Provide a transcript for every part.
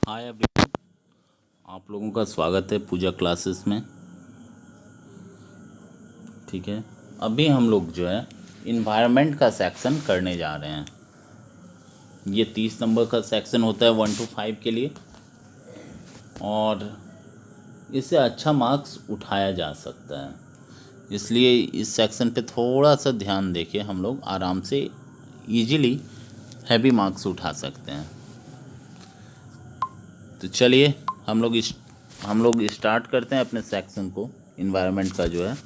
Hi everyone, आप लोगों का स्वागत है पूजा क्लासेस में। ठीक है, अभी हम लोग जो है इन्वायरमेंट का सेक्शन करने जा रहे हैं। ये 30 नंबर का सेक्शन होता है 1 to 5 के लिए, और इससे अच्छा मार्क्स उठाया जा सकता है। इसलिए इस सेक्शन पे थोड़ा सा ध्यान देके हम लोग आराम से इजीली हैवी मार्क्स उठा सकते हैं। तो चलिए हम लोग स्टार्ट करते हैं अपने सेक्शन को। इन्वायरमेंट का जो है,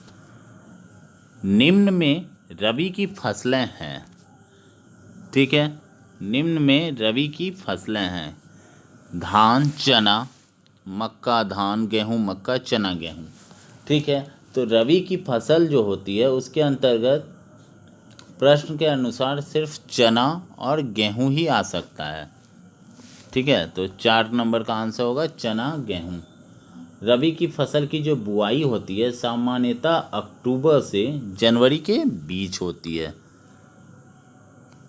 निम्न में रबी की फसलें हैं। ठीक है, निम्न में रबी की फसलें हैं: धान, चना, मक्का, धान, गेहूँ, मक्का, चना, गेहूँ। ठीक है, तो रबी की फसल जो होती है उसके अंतर्गत प्रश्न के अनुसार सिर्फ चना और गेहूँ ही आ सकता है। ठीक है, तो 4 नंबर का आंसर होगा चना, गेहूँ। रबी की फसल की जो बुआई होती है सामान्यतः अक्टूबर से जनवरी के बीच होती है।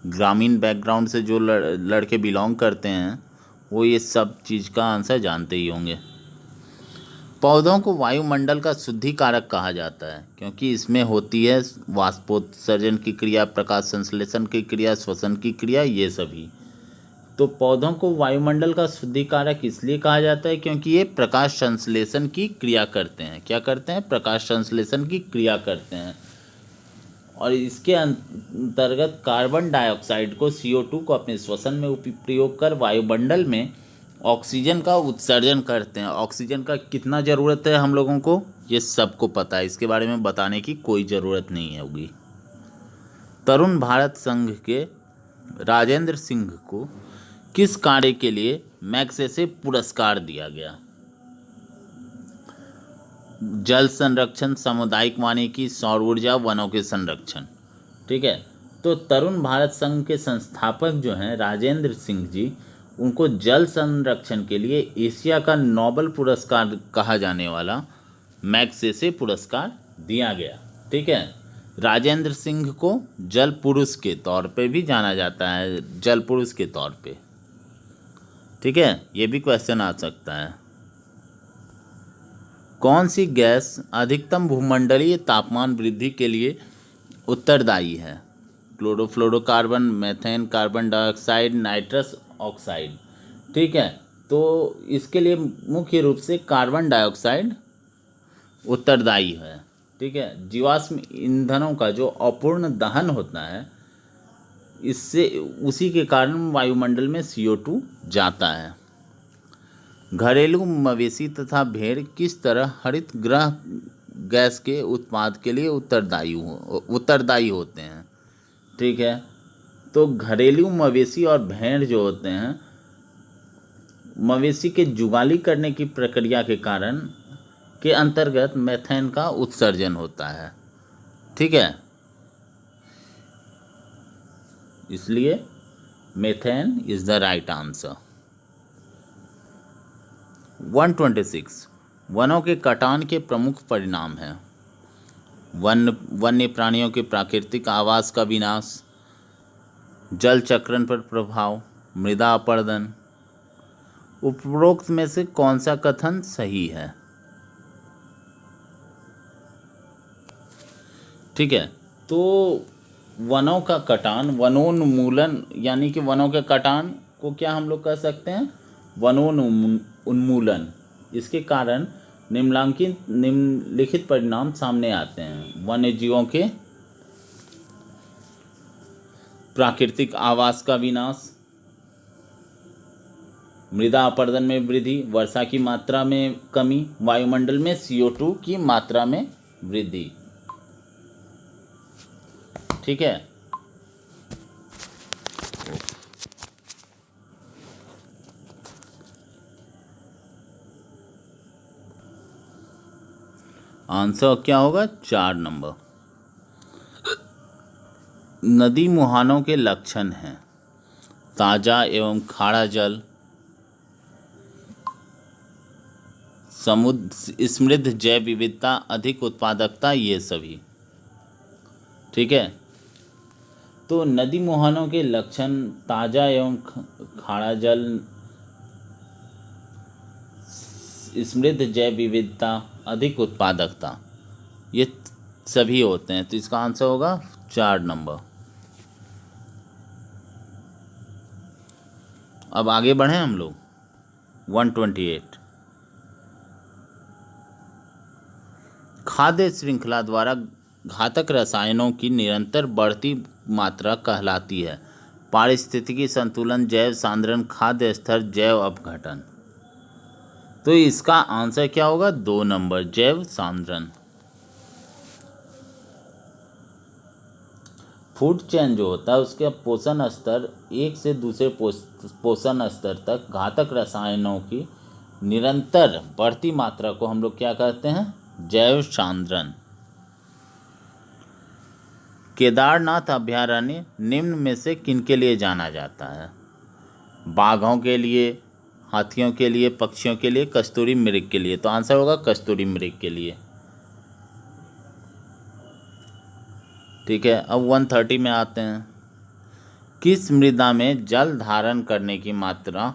ग्रामीण बैकग्राउंड से जो लड़के बिलोंग करते हैं वो ये सब चीज़ का आंसर जानते ही होंगे। पौधों को वायुमंडल का शुद्धिकारक कहा जाता है क्योंकि इसमें होती है वाष्पोत्सर्जन की क्रिया, प्रकाश संश्लेषण की क्रिया, श्वसन की क्रिया, ये सभी। तो पौधों को वायुमंडल का शुद्धिकारक इसलिए कहा जाता है क्योंकि ये प्रकाश संश्लेषण की क्रिया करते हैं। क्या करते हैं? प्रकाश संश्लेषण की क्रिया करते हैं। और इसके अंतर्गत कार्बन डाइऑक्साइड को CO2 को अपने श्वसन में प्रयोग कर वायुमंडल में ऑक्सीजन का उत्सर्जन करते हैं। ऑक्सीजन का कितना ज़रूरत है हम लोगों को, ये सबको पता है, इसके बारे में बताने की कोई ज़रूरत नहीं होगी। तरुण भारत संघ के राजेंद्र सिंह को किस कार्य के लिए मैग्सेसे पुरस्कार दिया गया? जल संरक्षण, सामुदायिक वानिकी, सौर ऊर्जा, वनों के संरक्षण। ठीक है, तो तरुण भारत संघ के संस्थापक जो हैं राजेंद्र सिंह जी, उनको जल संरक्षण के लिए एशिया का नोबेल पुरस्कार कहा जाने वाला मैग्सेसे पुरस्कार दिया गया। ठीक है, राजेंद्र सिंह को जल पुरुष के तौर पे भी जाना जाता है, जल पुरुष के तौर पे। ठीक है, ये भी क्वेश्चन आ सकता है। कौन सी गैस अधिकतम भूमंडलीय तापमान वृद्धि के लिए उत्तरदायी है? Chlorofluorocarbon, methane, carbon dioxide, nitrous oxide. ठीक है, तो इसके लिए मुख्य रूप से कार्बन डाइऑक्साइड उत्तरदायी है। ठीक है, जीवाश्म ईंधनों का जो अपूर्ण दहन होता है, इससे उसी के कारण वायुमंडल में CO2 जाता है। घरेलू मवेशी तथा भेड़ किस तरह हरित गृह गैस के उत्पाद के लिए उत्तरदायी होते हैं? ठीक है, तो घरेलू मवेशी और भेड़ जो होते हैं, मवेशी के जुगाली करने की प्रक्रिया के कारण के अंतर्गत मेथेन का उत्सर्जन होता है। ठीक है, इसलिए methane is the right answer. 126 वनों के कटान के प्रमुख परिणाम हैं: वन्य प्राणियों के प्राकृतिक आवास का विनाश, जल चक्रण पर प्रभाव, मृदा अपरदन। उपरोक्त में से कौन सा कथन सही है? ठीक है, तो वनों का कटान, वनोन्मूलन, यानी कि वनों के कटान को क्या हम लोग कह सकते हैं? वनोन्मूलन। इसके कारण निम्नलिखित परिणाम सामने आते हैं: वन्य जीवों के प्राकृतिक आवास का विनाश, मृदा अपरदन में वृद्धि, वर्षा की मात्रा में कमी, वायुमंडल में CO2 की मात्रा में वृद्धि। ठीक है, आंसर क्या होगा? 4 नंबर। नदी मुहानों के लक्षण हैं: ताजा एवं खारा जल, समुद्र समृद्ध जैव विविधता, अधिक उत्पादकता, ये सभी। ठीक है, तो नदी मुहानों के लक्षण ताजा एवं खारा जल समृद्ध जैव विविधता, अधिक उत्पादकता, ये सभी होते हैं। तो इसका आंसर होगा 4 नंबर। अब आगे बढ़ें हम लोग 128। खाद्य श्रृंखला द्वारा घातक रसायनों की निरंतर बढ़ती मात्रा कहलाती है पारिस्थितिकी संतुलन, जैव सांद्रण, खाद्य स्तर, जैव अपघटन। तो इसका आंसर क्या होगा? 2 नंबर, जैव सांद्रण। फूड चेन जो होता है उसके पोषण स्तर एक से दूसरे पोषण स्तर तक घातक रसायनों की निरंतर बढ़ती मात्रा को हम लोग क्या कहते हैं? जैव सांद्रण। केदारनाथ अभयारण्य निम्न में से किनके लिए जाना जाता है? बाघों के लिए, हाथियों के लिए, पक्षियों के लिए, कस्तूरी मृग के लिए। तो आंसर होगा कस्तूरी मृग के लिए। ठीक है, अब 130 में आते हैं। किस मृदा में जल धारण करने की मात्रा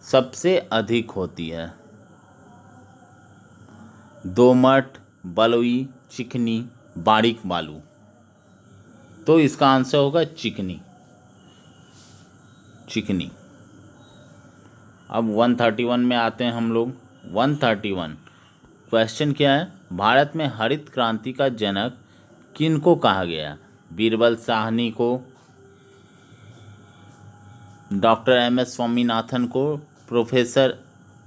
सबसे अधिक होती है? दोमट, बलुई, चिकनी, बारीक बालू। तो इसका आंसर होगा चिकनी। चिकनी। अब 131 में आते हैं हम लोग। 131 क्वेश्चन क्या है? भारत में हरित क्रांति का जनक किनको कहा गया? बीरबल साहनी को, डॉक्टर एम.एस. स्वामीनाथन को, प्रोफेसर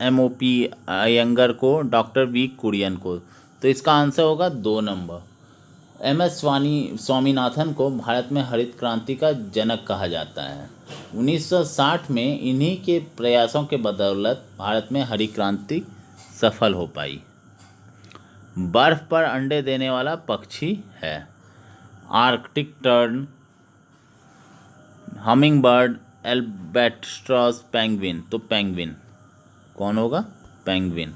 M.O.P. अयंगर को, डॉक्टर वी कुरियन को। तो इसका आंसर होगा 2 नंबर। M.S. स्वामीनाथन को भारत में हरित क्रांति का जनक कहा जाता है। 1960 में इन्हीं के प्रयासों के बदौलत भारत में हरित क्रांति सफल हो पाई। बर्फ पर अंडे देने वाला पक्षी है? Arctic tern, hummingbird, albatross, penguin. तो पेंगुइन। कौन होगा? पेंगुइन।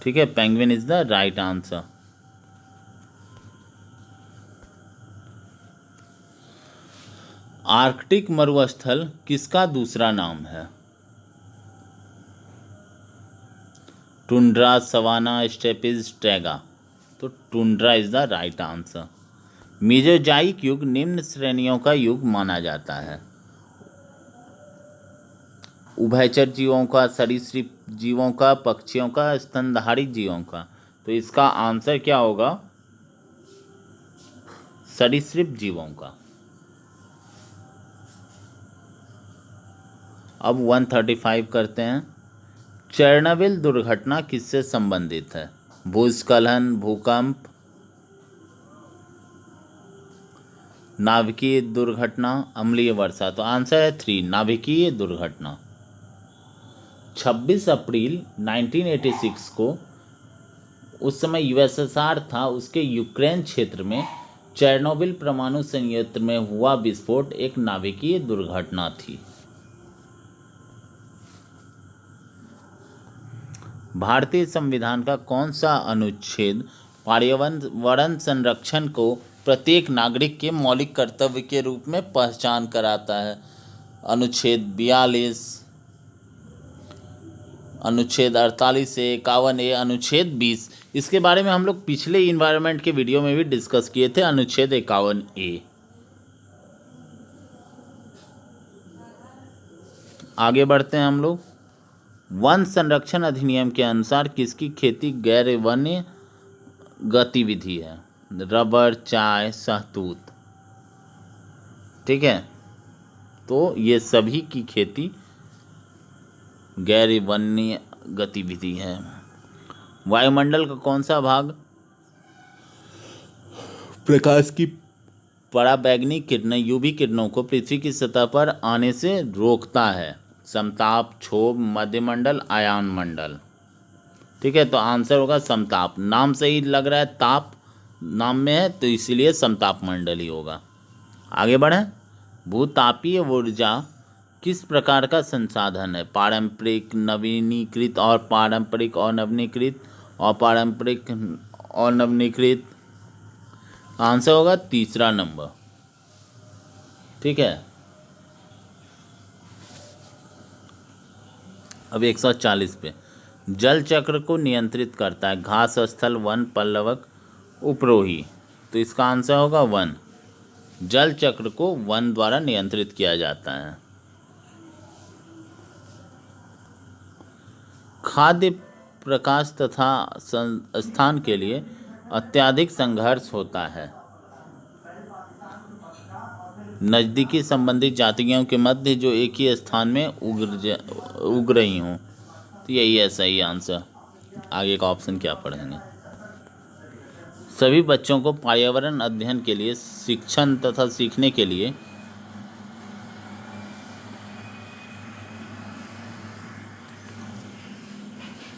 ठीक है, penguin is the right answer. Arctic मरुस्थल किसका दूसरा नाम है? Tundra, savanna, steppes, taiga. तो tundra is the right answer. Mesozoic युग निम्न श्रेणियों का युग माना जाता है? उभयचर जीवों का, सरीसृप जीवों का, पक्षियों का, स्तनधारी जीवों का। तो इसका आंसर क्या होगा? सरीसृप जीवों का। अब 135 करते हैं। चेरनोबिल दुर्घटना किससे संबंधित है? भूस्खलन, भूकंप, नाभिकीय दुर्घटना, अम्लीय वर्षा। तो आंसर है 3, नाभिकीय दुर्घटना। 26 अप्रैल 1986 को, उस समय यूएसएसआर था, उसके यूक्रेन क्षेत्र में चेरनोबिल परमाणु संयंत्र में हुआ विस्फोट एक नाभिकीय दुर्घटना थी। भारतीय संविधान का कौन सा अनुच्छेद पर्यावरण संरक्षण को प्रत्येक नागरिक के मौलिक कर्तव्य के रूप में पहचान कराता है? अनुच्छेद 42, अनुच्छेद 48 से 51A, अनुच्छेद 20। इसके बारे में हम लोग पिछले इन्वायरमेंट के वीडियो में भी डिस्कस किए थे, अनुच्छेद 51A। आगे बढ़ते हैं हम लोग। वन संरक्षण अधिनियम के अनुसार किसकी खेती गैर वन्य गतिविधि है? रबर, चाय, शहतूत। ठीक है, तो ये सभी की खेती गैर वन्य गतिविधि है। वायुमंडल का कौन सा भाग प्रकाश की पराबैंगनी किरणें, यूवी किरणों को पृथ्वी की सतह पर आने से रोकता है? समताप, क्षोभ, मध्यमंडल, आयन मंडल। ठीक है, तो आंसर होगा समताप। नाम से ही लग रहा है ताप नाम में है, तो इसीलिए समताप मंडल ही होगा। आगे बढ़ें। भूतापीय ऊर्जा किस प्रकार का संसाधन है? पारंपरिक, नवीनीकृत और पारंपरिक और नवीनीकृत और पारंपरिक और नवीनीकृत। आंसर होगा 3 नंबर। ठीक है, अब 140 पे, जल चक्र को नियंत्रित करता है घास स्थल, वन, पल्लवक, उपरोही। तो इसका आंसर होगा वन। जल चक्र को वन द्वारा नियंत्रित किया जाता है। खाद्य, प्रकाश तथा स्थान के लिए अत्यधिक संघर्ष होता है। नज़दीकी संबंधित जातियों के मध्य जो एक ही स्थान में उग रही हों। तो यही है सही आंसर। आगे का ऑप्शन क्या पढ़ेंगे? सभी बच्चों को पर्यावरण अध्ययन के लिए शिक्षण तथा सीखने के लिए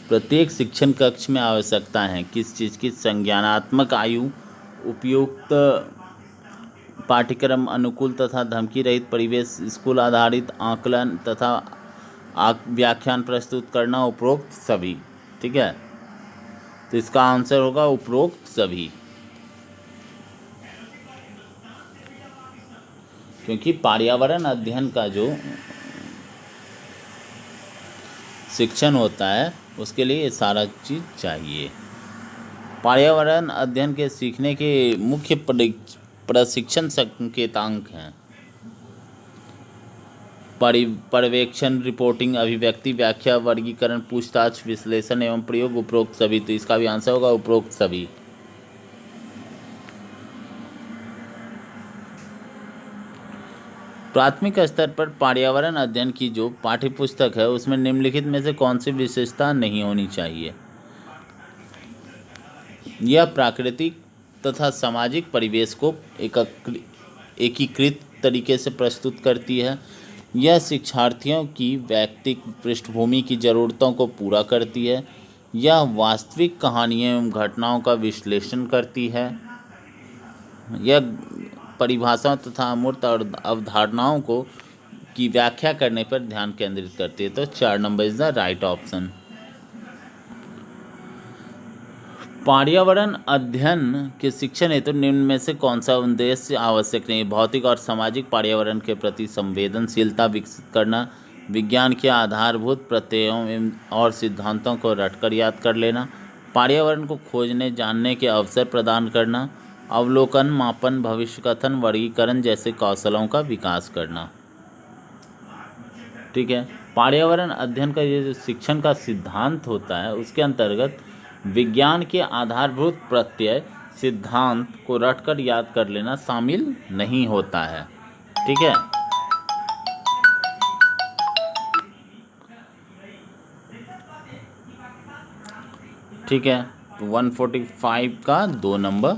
प्रत्येक शिक्षण कक्ष में आवश्यकता है किस चीज़ की? संज्ञानात्मक आयु, उपयुक्त पाठ्यक्रम, अनुकूल तथा धमकी रहित परिवेश, स्कूल आधारित आकलन तथा व्याख्यान प्रस्तुत करना, उपरोक्त सभी। ठीक है, तो इसका आंसर होगा उपरोक्त सभी, क्योंकि पर्यावरण अध्ययन का जो शिक्षण होता है उसके लिए ये सारा चीज़ चाहिए। पर्यावरण अध्ययन के सीखने के मुख्य प्रशिक्षण संकेतांक हैं पर्यवेक्षण, रिपोर्टिंग, अभिव्यक्ति, व्याख्या, वर्गीकरण, पूछताछ, विश्लेषण एवं प्रयोग, उपरोक्त सभी। तो इसका भी आंसर होगा उपरोक्त सभी। प्राथमिक स्तर पर पर्यावरण अध्ययन की जो पाठ्यपुस्तक है उसमें निम्नलिखित में से कौन सी विशेषता नहीं होनी चाहिए? यह प्राकृतिक तथा सामाजिक परिवेश को एकीकृत तरीके से प्रस्तुत करती है। यह शिक्षार्थियों की व्यक्तिगत पृष्ठभूमि की ज़रूरतों को पूरा करती है। यह वास्तविक कहानियों एवं घटनाओं का विश्लेषण करती है। यह परिभाषाओं तथा अमूर्त अवधारणाओं को की व्याख्या करने पर ध्यान केंद्रित करती है। तो 4 number is the right option. पर्यावरण अध्ययन के शिक्षण हेतु निम्न में से कौन सा उद्देश्य आवश्यक नहीं? भौतिक और सामाजिक पर्यावरण के प्रति संवेदनशीलता विकसित करना, विज्ञान के आधारभूत प्रत्ययों और सिद्धांतों को रटकर याद कर लेना, पर्यावरण को खोजने जानने के अवसर प्रदान करना, अवलोकन, मापन, भविष्य कथन, वर्गीकरण जैसे कौशलों का विकास करना। ठीक है, पर्यावरण अध्ययन का ये जो शिक्षण का सिद्धांत होता है उसके अंतर्गत विज्ञान के आधारभूत प्रत्यय सिद्धांत को रटकर याद कर लेना शामिल नहीं होता है। ठीक है, ठीक है, तो 145 का 2 नंबर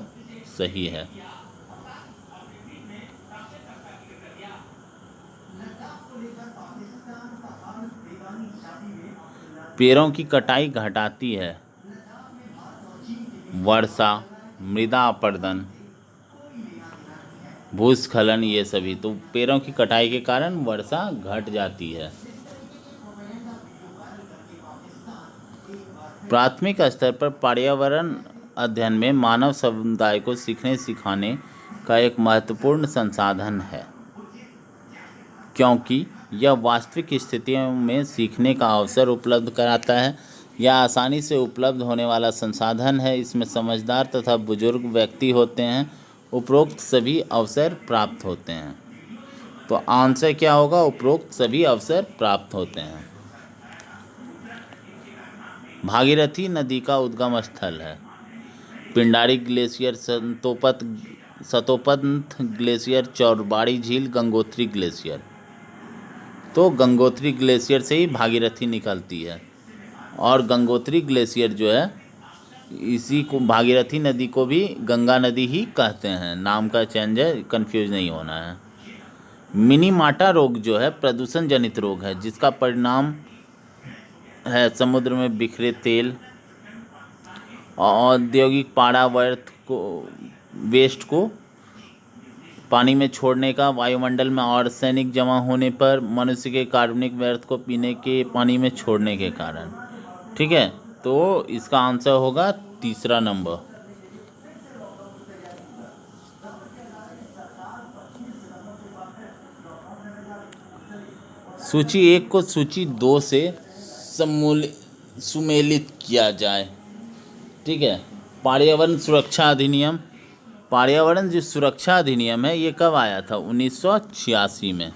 सही है। पेड़ों की कटाई घटाती है वर्षा, मृदा अपरदन, भूस्खलन, ये सभी। तो पेड़ों की कटाई के कारण वर्षा घट जाती है। प्राथमिक स्तर पर पर्यावरण अध्ययन में मानव समुदाय को सीखने सिखाने का एक महत्वपूर्ण संसाधन है, क्योंकि यह वास्तविक स्थितियों में सीखने का अवसर उपलब्ध कराता है। यह आसानी से उपलब्ध होने वाला संसाधन है। इसमें समझदार तथा बुजुर्ग व्यक्ति होते हैं। उपरोक्त सभी अवसर प्राप्त होते हैं। तो आंसर क्या होगा? उपरोक्त सभी अवसर प्राप्त होते हैं। भागीरथी नदी का उद्गम स्थल है पिंडारी ग्लेशियर, सतोपंथ ग्लेशियर, चौरबाड़ी झील, गंगोत्री ग्लेशियर। तो गंगोत्री ग्लेशियर से ही भागीरथी निकलती है और गंगोत्री ग्लेशियर जो है इसी को भागीरथी नदी को भी गंगा नदी ही कहते हैं। नाम का चेंज है, कंफ्यूज नहीं होना है। मिनीमाटा रोग जो है प्रदूषण जनित रोग है जिसका परिणाम है समुद्र में बिखरे तेल, औद्योगिक पारा वेस्ट को पानी में छोड़ने का, वायुमंडल में आर्सेनिक जमा होने पर, मनुष्य के कार्बनिक व्यर्थ को पीने के पानी में छोड़ने के कारण। ठीक है, तो इसका आंसर होगा 3 नंबर। सूची 1 को सूची 2 से सुमेलित किया जाए। ठीक है। पर्यावरण सुरक्षा अधिनियम, पर्यावरण जो सुरक्षा अधिनियम है ये कब आया था? 1986 में।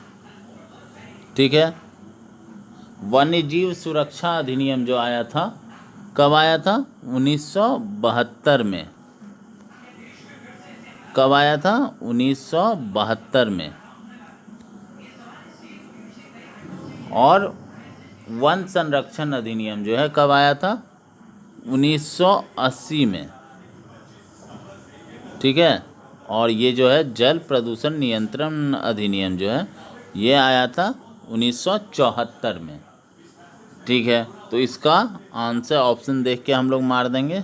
ठीक है। वन्य जीव सुरक्षा अधिनियम जो आया था कब आया था? 1972 में। कब आया था? 1972 में। और वन संरक्षण अधिनियम जो है कब आया था? 1980 में। ठीक है। और ये जो है जल प्रदूषण नियंत्रण अधिनियम जो है ये आया था 1974 में। ठीक है। तो इसका आंसर ऑप्शन देख के हम लोग मार देंगे।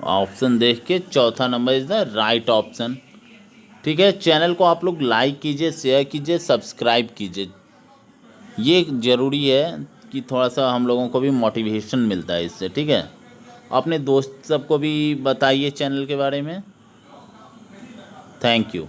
ऑप्शन देख के चौथा number is the right option. ठीक है। चैनल को आप लोग लाइक कीजिए, शेयर कीजिए, सब्सक्राइब कीजिए। ये ज़रूरी है कि थोड़ा सा हम लोगों को भी मोटिवेशन मिलता है इससे। ठीक है। अपने दोस्त सबको भी बताइए चैनल के बारे में। Thank you.